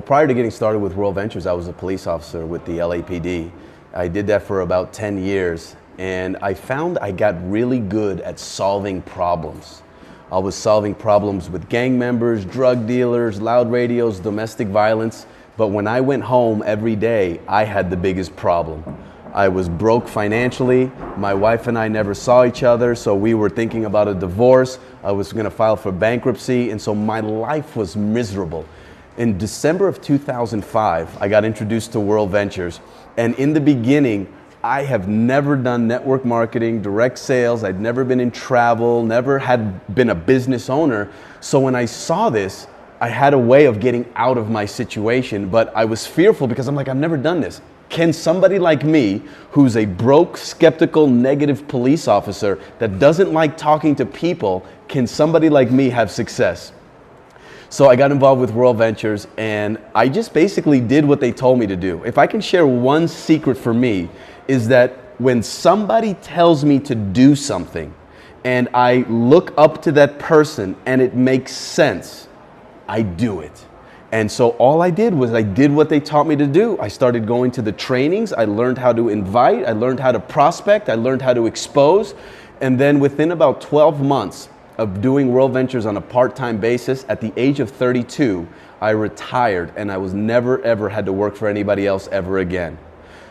prior to getting started with World Ventures, I was a police officer with the LAPD. I did that for about 10 years, and I found I got really good at solving problems. I was solving problems with gang members, drug dealers, loud radios, domestic violence, but when I went home every day, I had the biggest problem. I was broke financially. My wife and I never saw each other, so we were thinking about a divorce. I was going to file for bankruptcy, and so my life was miserable. In December of 2005, I got introduced to World Ventures, and in the beginning, I have never done network marketing, direct sales. I'd never been in travel, never had been a business owner. So when I saw this, I had a way of getting out of my situation, but I was fearful because I'm like, I've never done this. Can somebody like me, who's a broke, skeptical, negative police officer that doesn't like talking to people, can somebody like me have success? So I got involved with World Ventures, and I just basically did what they told me to do. If I can share one secret for me, is that when somebody tells me to do something and I look up to that person and it makes sense, I do it. And so all I did was I did what they taught me to do. I started going to the trainings. I learned how to invite. I learned how to prospect. I learned how to expose. And then within about 12 months of doing World Ventures on a part-time basis, at the age of 32, I retired, and I was never ever had to work for anybody else ever again.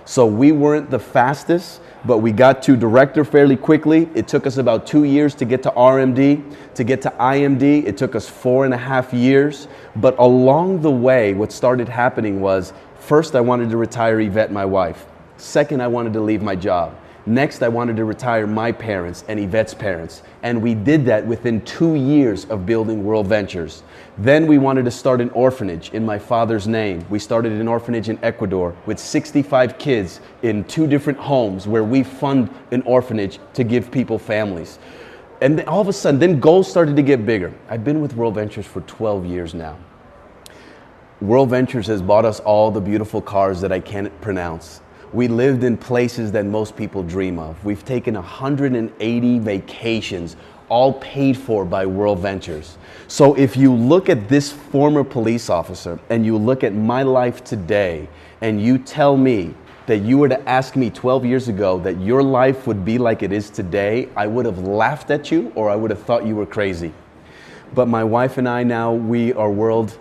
So we weren't the fastest, but we got to director fairly quickly. It took us about 2 years to get to RMD. To get to IMD, it took us 4.5 years. But along the way, what started happening was, first I wanted to retire Yvette, my wife. Second, I wanted to leave my job. Next, I wanted to retire my parents and Yvette's parents. And we did that within 2 years of building World Ventures. Then we wanted to start an orphanage in my father's name. We started an orphanage in Ecuador with 65 kids in 2 different homes where we fund an orphanage to give people families. And then all of a sudden, then goals started to get bigger. I've been with World Ventures for 12 years now. World Ventures has bought us all the beautiful cars that I can't pronounce. We lived in places that most people dream of. We've taken 180 vacations, all paid for by World Ventures. So if you look at this former police officer and you look at my life today and you tell me that you were to ask me 12 years ago that your life would be like it is today, I would have laughed at you or I would have thought you were crazy. But my wife and I now, we are world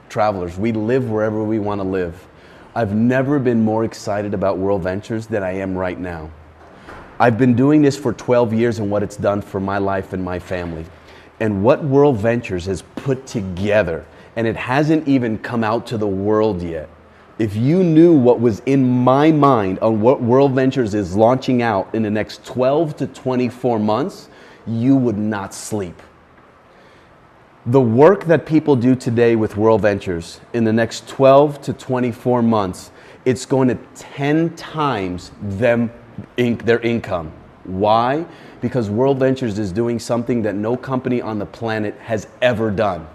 travelers. We live wherever we want to live. I've never been more excited about World Ventures than I am right now. I've been doing this for 12 years and what it's done for my life and my family. And what World Ventures has put together, and it hasn't even come out to the world yet. If you knew what was in my mind on what World Ventures is launching out in the next 12 to 24 months, you would not sleep. The work that people do today with World Ventures in the next 12 to 24 months, it's going to 10 times their income. Why? Because World Ventures is doing something that no company on the planet has ever done.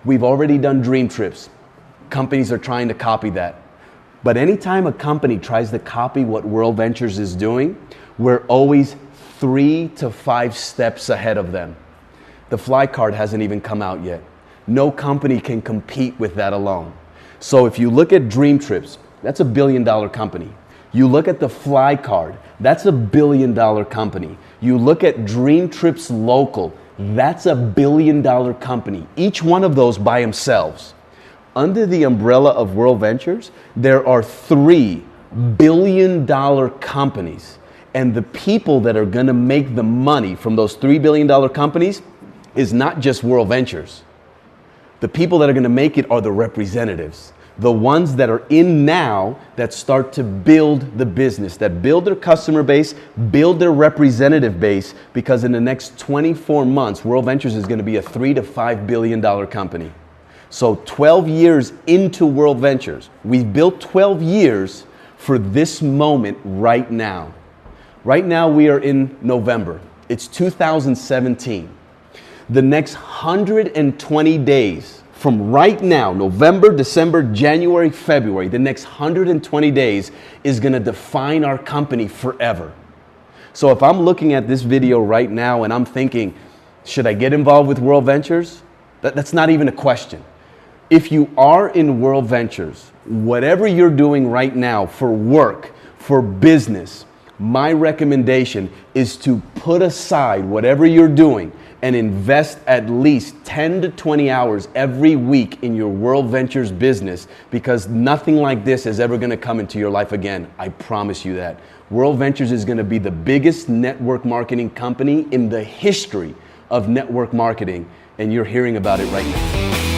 We've already done dream trips. Companies are trying to copy that. But anytime a company tries to copy what World Ventures is doing, we're always 3 to 5 steps ahead of them. The fly card hasn't even come out yet. No company can compete with that alone. So if you look at Dream Trips, that's $1 billion company. You look at the fly card, that's $1 billion company. You look at Dream Trips Local, that's $1 billion company. Each one of those by themselves. Under the umbrella of World Ventures, there are $3 billion companies. And the people that are gonna make the money from those $3 billion companies is not just World Ventures. The people that are going to make it are the representatives, the ones that are in now that start to build the business, that build their customer base, build their representative base, because in the next 24 months, World Ventures is going to be a $3 to $5 billion company. So 12 years into World Ventures, we've built 12 years for this moment right now. Right now we are in November. It's 2017. The next 120 days from right now, November, December, January, February, the next 120 days is going to define our company forever. So if I'm looking at this video right now and I'm thinking, should I get involved with World Ventures? That's not even a question. If you are in World Ventures, whatever you're doing right now for work, for business, my recommendation is to put aside whatever you're doing and invest at least 10 to 20 hours every week in your World Ventures business, because nothing like this is ever going to come into your life again. I promise you that. World Ventures is going to be the biggest network marketing company in the history of network marketing, and you're hearing about it right now.